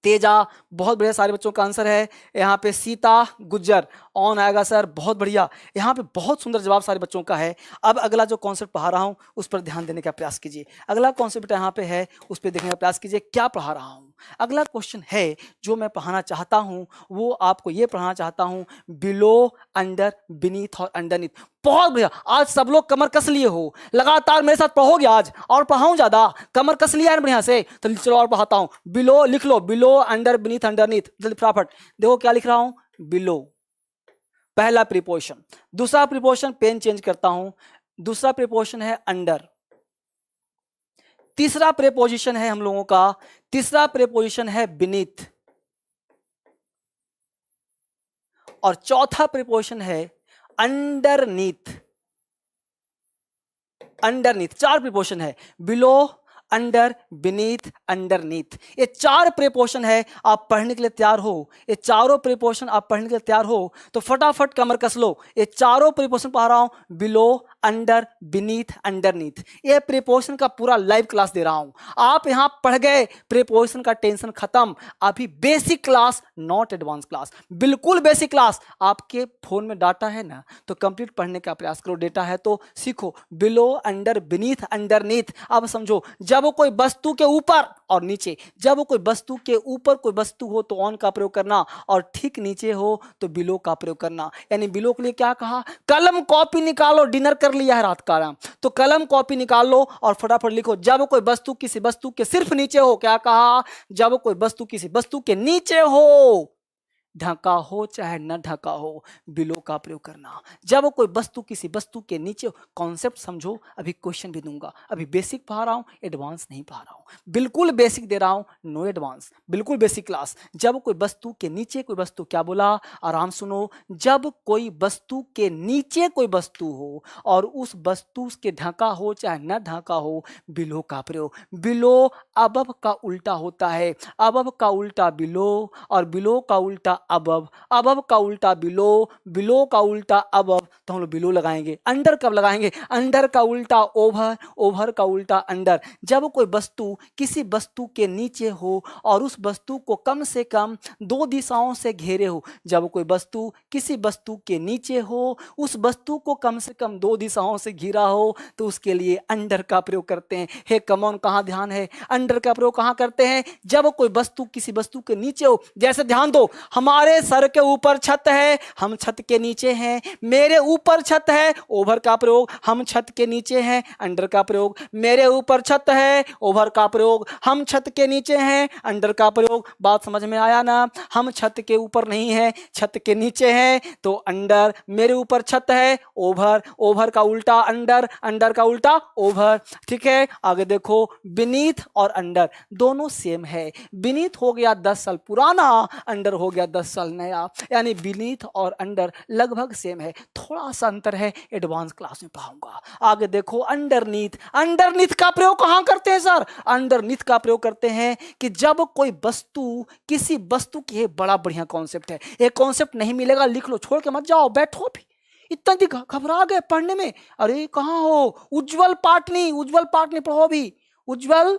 तेजा, बहुत बढ़िया, सारे बच्चों का आंसर है। यहाँ पे सीता, गुज्जर, ऑन आएगा सर, बहुत बढ़िया। यहाँ पे बहुत सुंदर जवाब सारे बच्चों का है। अब अगला जो कॉन्सेप्ट पढ़ा रहा हूँ उस पर ध्यान देने का प्रयास कीजिए। अगला कॉन्सेप्ट यहाँ पे है, उस पर देखने का प्रयास कीजिए क्या पढ़ा रहा हूँ। अगला क्वेश्चन है जो मैं पढ़ाना चाहता हूँ, वो आपको ये पढ़ाना चाहता हूँ, बिलो, अंडर, बीनीथ और अंडरनीथ। बहुत बढ़िया, आज सब लोग कमर कस लिए हो, लगातार मेरे साथ पढ़ोगे आज, और पढ़ाऊं ज्यादा, कमर कस लिया है बढ़िया से, तो चलो और पढ़ाता हूं। बिलो लिख लो, बिलो, अंडर, बीनीथ, अंडरनीथ, जल्दी फटाफट देखो क्या लिख रहा हूं। बिलो पहला प्रीपोजिशन, दूसरा प्रीपोजिशन पेन चेंज करता हूं, दूसरा प्रीपोजिशन है अंडर, तीसरा प्रीपोजिशन है हम लोगों का, तीसरा प्रीपोजिशन है बीनीथ, और चौथा प्रीपोजिशन है अंडरनीथ। अंडरनीथ, चार प्रीपोजिशन है, बिलो, अंडर, बीनीथ, अंडरनीथ। ये चार प्रीपोजिशन है। आप पढ़ने के लिए तैयार हो, ये चारों प्रीपोजिशन आप पढ़ने के लिए तैयार हो तो फटाफट कमर कस लो। ये चारों प्रीपोजिशन पढ़ा रहा हूं, बिलो, अंडर, बीनीथ, अंडरनीथ। ये प्रीपोजिशन का पूरा लाइव क्लास दे रहा हूं। आप यहां पढ़ गए, प्रीपोजिशन का टेंशन खत्म। अभी basic class, not advance class, बिल्कुल बेसिक क्लास। आपके फोन में डाटा है ना, तो कंप्लीट पढ़ने का प्रयास करो, डेटा है तो सीखो। Below, under, beneath, underneath. अब समझो, जब कोई वस्तु के ऊपर और नीचे, जब कोई वस्तु के ऊपर कोई वस्तु हो तो ऑन का प्रयोग करना, और ठीक नीचे हो तो बिलो का प्रयोग करना। यानी बिलो के लिए क्या कहा, कलम कॉपी निकालो, डिनर कर लिया है रात का, तो कलम कॉपी निकाल लो और फटाफट लिखो। जब कोई वस्तु किसी वस्तु के सिर्फ नीचे हो, क्या कहा, जब कोई वस्तु किसी वस्तु के नीचे हो, ढका हो चाहे न ढका हो, बिलो का प्रयोग करना। जब कोई वस्तु किसी वस्तु के नीचे हो, कॉन्सेप्ट समझो, अभी क्वेश्चन भी दूंगा। अभी बेसिक पढ़ा रहा हूं, एडवांस नहीं पढ़ा रहा हूं, बिल्कुल बेसिक दे रहा हूं, नो एडवांस, बिल्कुल बेसिक क्लास। जब कोई वस्तु के नीचे कोई वस्तु, क्या बोला, आराम सुनो, जब कोई वस्तु के नीचे कोई वस्तु हो और उस वस्तु के ढका हो चाहे न ढका हो, बिलो का प्रयोग। बिलो अबव का उल्टा होता है, अबव का उल्टा बिलो, और बिलो का उल्टा अबव, अबव का उल्टा बिलो, बिलो का उल्टा अबव, तो हम लोग बिलो लगाएंगे। अंडर कब लगाएंगे, अंडर का उल्टा ओवर, ओवर का उल्टा अंडर। जब कोई वस्तु किसी वस्तु के नीचे हो और उस वस्तु को कम से कम दो दिशाओं से घेरे हो, जब कोई वस्तु किसी वस्तु के नीचे हो, उस वस्तु को कम से कम दो दिशाओं से घिरा हो, तो उसके लिए अंडर का प्रयोग करते हैं। हे कमॉन, कहां ध्यान है, अंडर का प्रयोग कहां करते हैं, जब कोई वस्तु किसी वस्तु के नीचे हो। जैसे ध्यान दो, हमारे सर के ऊपर छत है, हम छत के नीचे हैं, मेरे ऊपर छत है, ओवर का प्रयोग, हम छत के नीचे हैं, अंडर का प्रयोग, मेरे ऊपर छत है, ओवर का प्रयोग, हम छत के नीचे हैं, अंडर का प्रयोग। बात समझ में आया ना, हम छत के ऊपर नहीं है, छत के नीचे हैं, तो अंडर, मेरे ऊपर छत है, ओवर, ओवर का उल्टा अंडर, अंडर का उल्टा ओवर। ठीक है, आगे देखो, बीनीथ और अंडर दोनों सेम है। बीनीथ हो गया 10 साल पुराना, अंडर हो गया 10 साल नया, यानी बीनीथ और अंडर लगभग सेम है, थोड़ा सा अंतर है, एडवांस क्लास में पढ़ाऊंगा। आगे देखो, अंडरनीथ, अंडरनीथ का प्रयोग कहां करते हैं सर, अंडरनीथ का प्रयोग करते हैं कि जब कोई वस्तु किसी वस्तु की, बड़ा बढ़िया कॉन्सेप्ट है, ये कॉन्सेप्ट नहीं मिलेगा लिख लो, छोड़ के मत जाओ, बैठो भी, इतना घबरा गए पढ़ने में, अरे कहां हो, उज्जवल पाटनी, उज्जवल पाटनी पढ़ो भी, उज्जवल,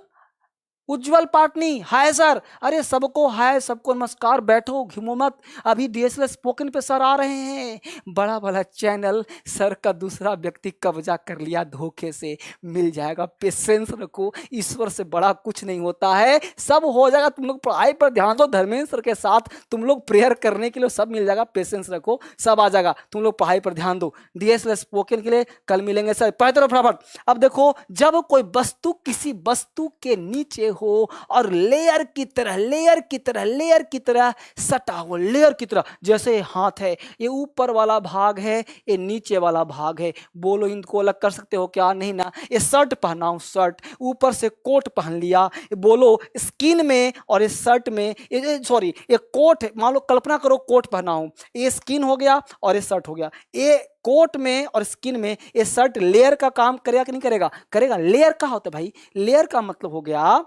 उज्जवल पाटनी, हाय सर, अरे सबको हाय, सबको नमस्कार, बैठो घिमो मत, अभी डीएसएल स्पोकन पे सर आ रहे हैं। बड़ा बड़ा चैनल सर का दूसरा व्यक्ति कब्जा कर लिया धोखे से, मिल जाएगा, पेशेंस रखो, ईश्वर से बड़ा कुछ नहीं होता है, सब हो जाएगा। तुम लोग पढ़ाई पर ध्यान दो, धर्मेंद्र सर के साथ तुम लोग प्रेयर करने के लिए सब मिल जाएगा, पेशेंस रखो, सब आ जाएगा। तुम लोग पढ़ाई पर ध्यान दो, डीएसएल स्पोकन के लिए कल मिलेंगे सर, पढ़ते रहो फटाफट। अब देखो, जब कोई वस्तु किसी वस्तु के नीचे हो और लेयर की तरह लेयर की तरह लेयर की तरह सटा हुआ, लेयर की तरह। जैसे हाथ है, ये ऊपर वाला भाग है, ये नीचे वाला भाग है। बोलो इनको अलग कर सकते हो क्या? नहीं ना। ये शर्ट पहना हूं, शर्ट ऊपर से कोट पहन लिया। बोलो स्किन में और इस शर्ट में, सॉरी ये कोट है, मान लो कल्पना करो कोट पहना हूं, ये स्किन हो गया और ये शर्ट हो गया। ये कोट में और स्किन में ये शर्ट लेयर का काम करेगा कि नहीं करेगा? करेगा। लेयर का होता है भाई, लेयर का मतलब हो गया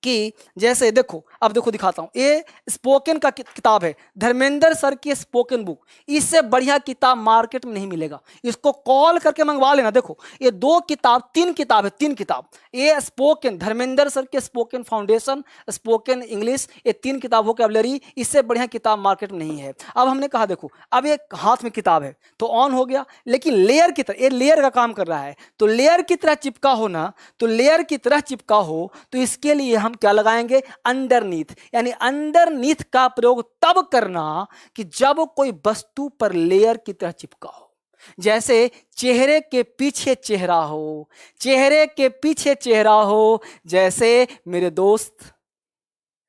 कि जैसे देखो, अब देखो दिखाता हूं, ये स्पोकन का किताब है, धर्मेंद्र सर की स्पोकन बुक। इससे बढ़िया किताब मार्केट में नहीं मिलेगा, इसको कॉल करके मंगवा लेना। देखो ये 2 किताब 3 किताब है, 3 किताब। ये स्पोकन धर्मेंद्र सर के स्पोकन फाउंडेशन, स्पोकन इंग्लिश, ये 3 किताब वोकैबुलरी, इससे बढ़िया किताब मार्केट में नहीं है। अब हमने कहा देखो, अब ये हाथ में किताब है तो ऑन हो गया, लेकिन लेयर की तरह, ये लेयर का काम कर रहा है, तो लेयर की तरह चिपका हो ना, तो लेयर की तरह चिपका हो तो इसके लिए हम क्या लगाएंगे? अंडरनीथ। यानी अंडरनीथ का प्रयोग तब करना कि जब कोई वस्तु पर लेयर की तरह चिपका हो। जैसे चेहरे के पीछे चेहरा हो, चेहरे के पीछे चेहरा हो। जैसे मेरे दोस्त,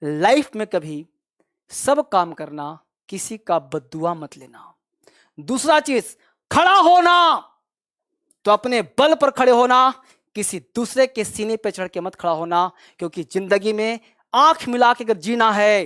लाइफ में कभी सब काम करना, किसी का बद्दुआ मत लेना। दूसरा चीज, खड़ा होना तो अपने बल पर खड़े होना, किसी दूसरे के सीने पे चढ़ के मत खड़ा होना। क्योंकि जिंदगी में आंख मिला के अगर जीना है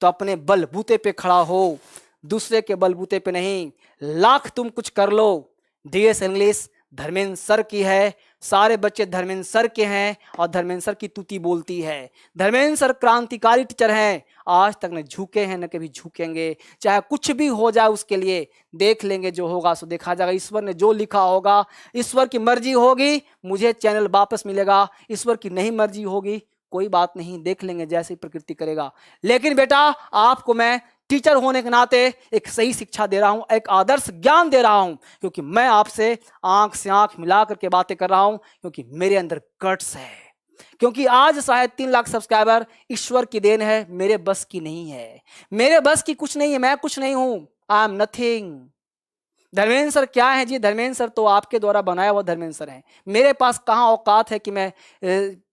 तो अपने बलबूते पे खड़ा हो, दूसरे के बलबूते पे नहीं। लाख तुम कुछ कर लो, डीएस इंग्लिश धर्मेंद्र सर की है, सारे बच्चे धर्मेंद्र सर के हैं और धर्मेंद्र सर की तूती बोलती है। धर्मेंद्र सर क्रांतिकारी टीचर हैं, आज तक न झुके हैं न कभी झुकेंगे। चाहे कुछ भी हो जाए उसके लिए देख लेंगे, जो होगा सो देखा जाएगा। ईश्वर ने जो लिखा होगा, ईश्वर की मर्जी होगी, मुझे चैनल वापस मिलेगा। ईश्वर की नहीं मर्जी होगी, कोई बात नहीं, देख लेंगे जैसी प्रकृति करेगा। लेकिन बेटा आपको मैं टीचर होने के नाते एक सही शिक्षा दे रहा हूं, एक आदर्श ज्ञान दे रहा हूं, क्योंकि मैं आपसे आंख से आंख मिला करके बातें कर रहा हूं, क्योंकि मेरे अंदर गट्स है। क्योंकि आज शायद 3 लाख सब्सक्राइबर ईश्वर की देन है, मेरे बस की नहीं है, मेरे बस की कुछ नहीं है, मैं कुछ नहीं हूं, I am nothing. Dharmendra sir क्या है जी? धर्मेंद्र सर तो आपके द्वारा बनाया हुआ धर्मेंद्र सर है। मेरे पास कहाँ औकात है कि मैं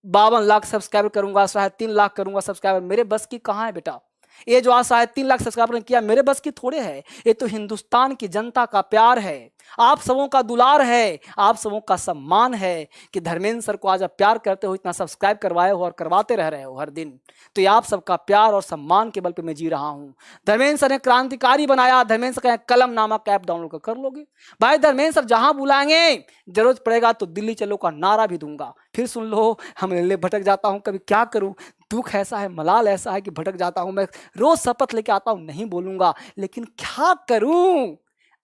52 लाख सब्सक्राइबर करूंगा, शायद 3 लाख करूंगा सब्सक्राइबर, मेरे बस की कहाँ है बेटा? ये जो आज शायद 3 लाख सब्सक्राइबर ने किया, मेरे बस की थोड़े है। ये तो हिंदुस्तान की जनता का प्यार है, आप सबों का दुलार है, आप सबों का सम्मान है कि धर्मेंद्र सर को आज आप प्यार करते हो, इतना सब्सक्राइब करवाए हो और करवाते रह रहे हो हर दिन। तो ये आप सबका प्यार और सम्मान के बल पे मैं जी रहा हूं। धर्मेंद्र सर ने क्रांतिकारी बनाया, धर्मेंद्र सर का कलम नामक ऐप डाउनलोड कर लोगे भाई। धर्मेंद्र सर जहां बुलाएंगे, जरूरत पड़ेगा तो दिल्ली चलो का नारा भी दूंगा। फिर सुन लो, हम ले भटक जाता हूं, कभी क्या करूं, दुख ऐसा है, मलाल ऐसा है कि भटक जाता हूं। मैं रोज शपथ लेके आता हूं, नहीं बोलूंगा, लेकिन क्या करूं,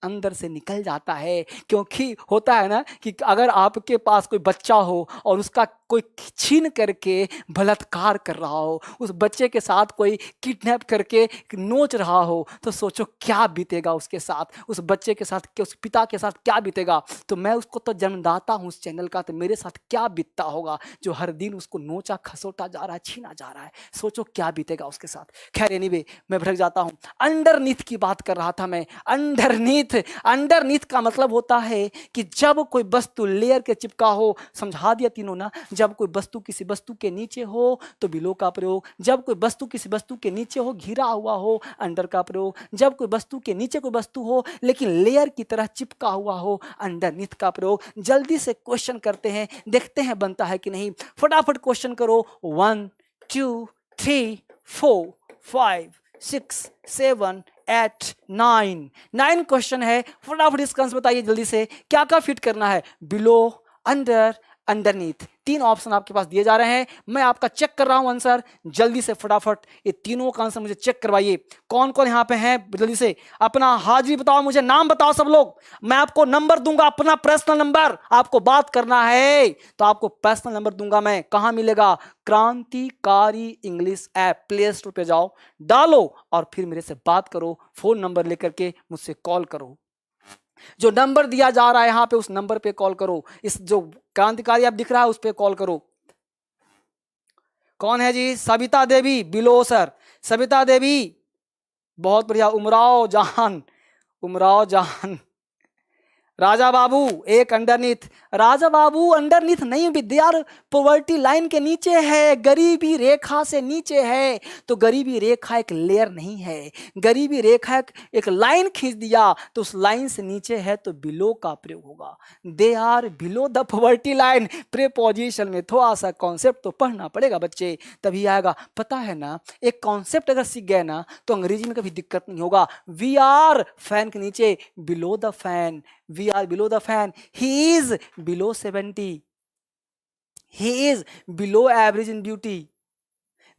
अंदर से निकल जाता है। क्योंकि होता है ना कि अगर आपके पास कोई बच्चा हो और उसका कोई छीन करके बलात्कार कर रहा हो, उस बच्चे के साथ कोई किडनैप करके नोच रहा हो, तो सोचो क्या बीतेगा उसके साथ, उस बच्चे के साथ, उस पिता के साथ क्या बीतेगा। तो मैं उसको तो जन्मदाता हूँ उस चैनल का, तो मेरे साथ क्या बीतता होगा, जो हर दिन उसको नोचा खसोटा जा रहा है, छीना जा रहा है, सोचो क्या बीतेगा उसके साथ। खैर एनीवे, मैं भटक जाता हूँ। अंडरनीथ की बात कर रहा था मैं। अंडरनीथ, अंडरनीथ का मतलब होता है कि जब कोई वस्तु लेयर के चिपका हो, समझा दिया तीनों ना। जब कोई वस्तु किसी वस्तु के नीचे हो तो बिलो का प्रयोग, जब कोई वस्तु किसी वस्तु के नीचे हो, घिरा हुआ हो, अंडर का प्रयोग, जब कोई वस्तु के नीचे कोई वस्तु हो लेकिन लेयर की तरह चिपका हुआ हो, अंडरनीथ का प्रयोग। जल्दी से क्वेश्चन करते हैं, देखते हैं बनता है कि नहीं। फटाफट क्वेश्चन करो। 1 2 3 4 5 6 7 8 9 क्वेश्चन है। फटाफट इसका आंसर बताइए जल्दी से, क्या क्या फिट करना है? बिलो, अंडर, अंडरनीथ, 3 ऑप्शन आपके पास दिए जा रहे हैं। मैं आपका चेक कर रहा हूं आंसर, जल्दी से फटाफट ये तीनों का आंसर मुझे चेक करवाइए। कौन कौन यहां पे हैं, जल्दी से अपना हाजिरी बताओ, मुझे नाम बताओ सब लोग। मैं आपको नंबर दूंगा, अपना पर्सनल नंबर। आपको बात करना है तो आपको पर्सनल नंबर दूंगा मैं। कहां मिलेगा? क्रांतिकारी इंग्लिश ऐप, प्ले स्टोर पे जाओ, डालो और फिर मेरे से बात करो। फोन नंबर लेकर के मुझसे कॉल करो। जो नंबर दिया जा रहा है यहां पे, उस नंबर पे कॉल करो। इस जो क्रांतिकारी ऐप दिख रहा है उस पे कॉल करो। कौन है जी? सविता देवी, बिलो सर, सविता देवी, बहुत बढ़िया। उमराव जान, उमराव जान, राजा बाबू एक अंडरनीथ, राजा बाबू अंडरनीथ नहीं विद्यार, पॉवर्टी लाइन के नीचे है, गरीबी रेखा से नीचे है। तो गरीबी रेखा एक लेयर नहीं है, गरीबी रेखा एक लाइन खींच दिया तो उस लाइन से नीचे है तो बिलो का प्रयोग होगा। They are below the poverty line. Preposition में थोड़ा सा कॉन्सेप्ट तो पढ़ना पड़ेगा बच्चे, तभी आएगा। पता है ना, एक कॉन्सेप्ट अगर सीख गए ना तो अंग्रेजी में कभी दिक्कत नहीं होगा। वी आर फैन के नीचे, below the fan, we are below the fan, he is below 70, he is below average in beauty.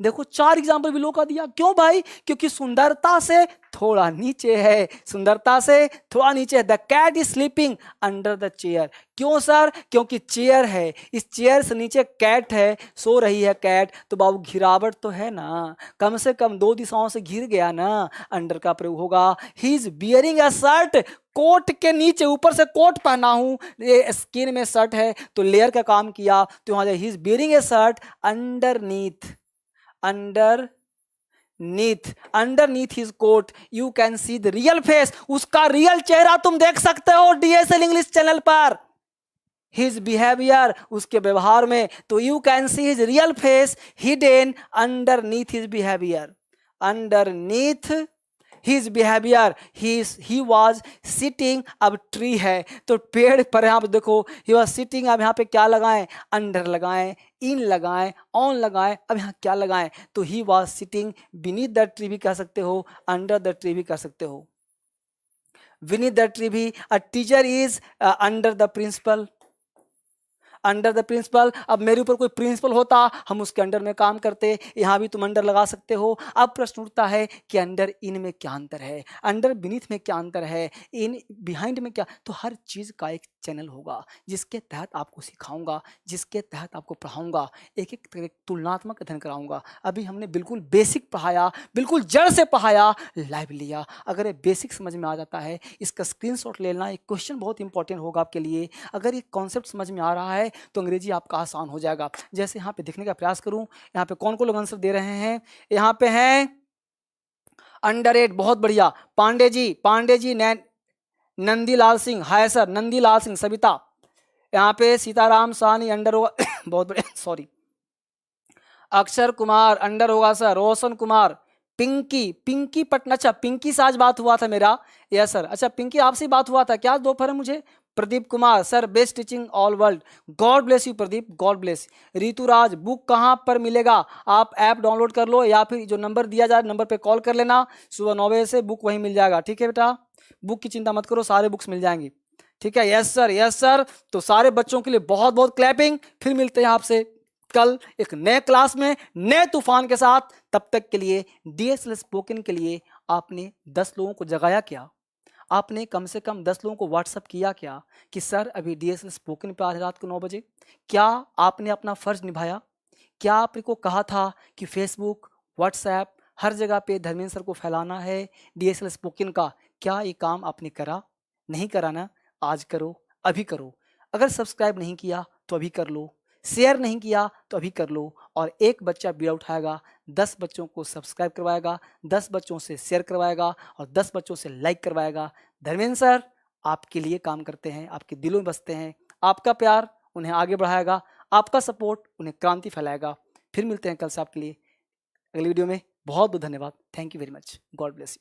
देखो 4 एग्जाम्पल बिलो का दिया, क्यों भाई? क्योंकि सुंदरता से थोड़ा नीचे है, सुंदरता से थोड़ा नीचे है। The cat is sleeping under the chair. क्यों सर? क्योंकि चेयर है, इस चेयर से नीचे कैट है, सो रही है कैट। तो बाबू घिरावट तो है ना, कम से कम 2 दिशाओं से घिर गया ना, अंडर का प्रयोग होगा। He is bearing a shirt, coat के नीचे, ऊपर से कोट पहना हूं, ये स्किन में शर्ट है तो लेयर का काम किया, तो वहां he is bearing a shirt underneath, underneath his coat you can see the real face. उसका रियल चेहरा तुम देख सकते हो डीएसएल इंग्लिश चैनल पर। हिज बिहेवियर, उसके व्यवहार में, तो you can see his real face hidden underneath his behaviour, underneath his behaviour he was sitting. अब ट्री है तो पेड़ पर, यहाँ पे देखो ही वॉज सिटिंग। अब यहाँ पे क्या लगाएं? अंडर लगाएं, इन लगाएं, ऑन लगाएं। अब यहाँ क्या लगाएं? तो ही was sitting beneath the tree भी कह सकते हो, अंडर द ट्री भी कह सकते हो, बीनीथ द ट्री भी। A teacher is under the principal, under the principal. अब मेरे ऊपर कोई प्रिंसिपल होता, हम उसके अंडर में काम करते, यहाँ भी तुम अंडर लगा सकते हो। अब प्रश्न उठता है कि अंडर इन में क्या अंतर है, अंडर बीनीथ में क्या अंतर है, इन बिहाइंड में क्या। तो हर चीज़ का एक चैनल होगा जिसके तहत आपको सिखाऊंगा, जिसके तहत आपको पढ़ाऊंगा, एक एक तुलनात्मक अध्ययन कराऊंगा। अभी हमने बिल्कुल बेसिक पढ़ाया, बिल्कुल जड़ से पढ़ाया, लाइव लिया। अगर ये बेसिक समझ में आ जाता है, इसका स्क्रीनशॉट लेना, एक क्वेश्चन बहुत इंपॉर्टेंट होगा आपके लिए। अगर ये कॉन्सेप्ट समझ में आ रहा है तो अंग्रेजी आपका आसान हो जाएगा। जैसे यहाँ पे देखने का प्रयास करूं, यहाँ पे कौन कौन लोग आंसर दे रहे हैं? यहाँ पे हैं अंडर 8, बहुत बढ़िया, पांडे जी, नंदीलाल सिंह, हाय सर, नंदीलाल सिंह, सविता। यहाँ पे सीताराम साहनी अंडर होगा बहुत बढ़िया, सॉरी। अक्षर कुमार अंडर होगा सर, रोशन कुमार, पिंकी पटना, अच्छा पिंकी से आज बात हुआ था मेरा, यस सर। अच्छा पिंकी आपसे बात हुआ था क्या दोपहर मुझे? Pradeep Kumar sir, best teaching all world, God bless you Pradeep, God bless. Rituraj, book कहाँ पर मिलेगा? आप ऐप डाउनलोड कर लो या फिर जो नंबर दिया जाए नंबर पे कॉल कर लेना, सुबह 9 बजे से बुक वहीं मिल जाएगा, ठीक है बेटा? बुक की चिंता मत करो, सारे बुक्स मिल जाएंगी, ठीक है? Yes sir, yes sir. तो सारे बच्चों के लिए बहुत बहुत क्लैपिंग। फिर मिलते हैं आपसे कल एक नए क्लास में नए तूफान के साथ। तब तक के लिए डीएसएल स्पोकन के लिए आपने 10 लोगों को जगाया क्या? आपने कम से कम 10 लोगों को व्हाट्सअप किया क्या कि सर अभी डीएसएल स्पोकन पे आज रात को 9 बजे? क्या आपने अपना फर्ज निभाया? क्या आपको कहा था कि फेसबुक, व्हाट्सएप हर जगह पे धर्मेंद्र सर को फैलाना है डीएसएल स्पोकन का? क्या ये काम आपने करा? नहीं करा ना? आज करो, अभी करो। अगर सब्सक्राइब नहीं किया तो अभी कर लो, शेयर नहीं किया तो अभी कर लो। और एक बच्चा बीड़ा उठाएगा, 10 बच्चों को सब्सक्राइब करवाएगा, 10 बच्चों से शेयर करवाएगा और 10 बच्चों से लाइक करवाएगा। धर्मेंद्र सर आपके लिए काम करते हैं, आपके दिलों में बसते हैं। आपका प्यार उन्हें आगे बढ़ाएगा, आपका सपोर्ट उन्हें क्रांति फैलाएगा। फिर मिलते हैं कल से आपके लिए अगली वीडियो में। बहुत बहुत धन्यवाद, thank you very much, God bless you.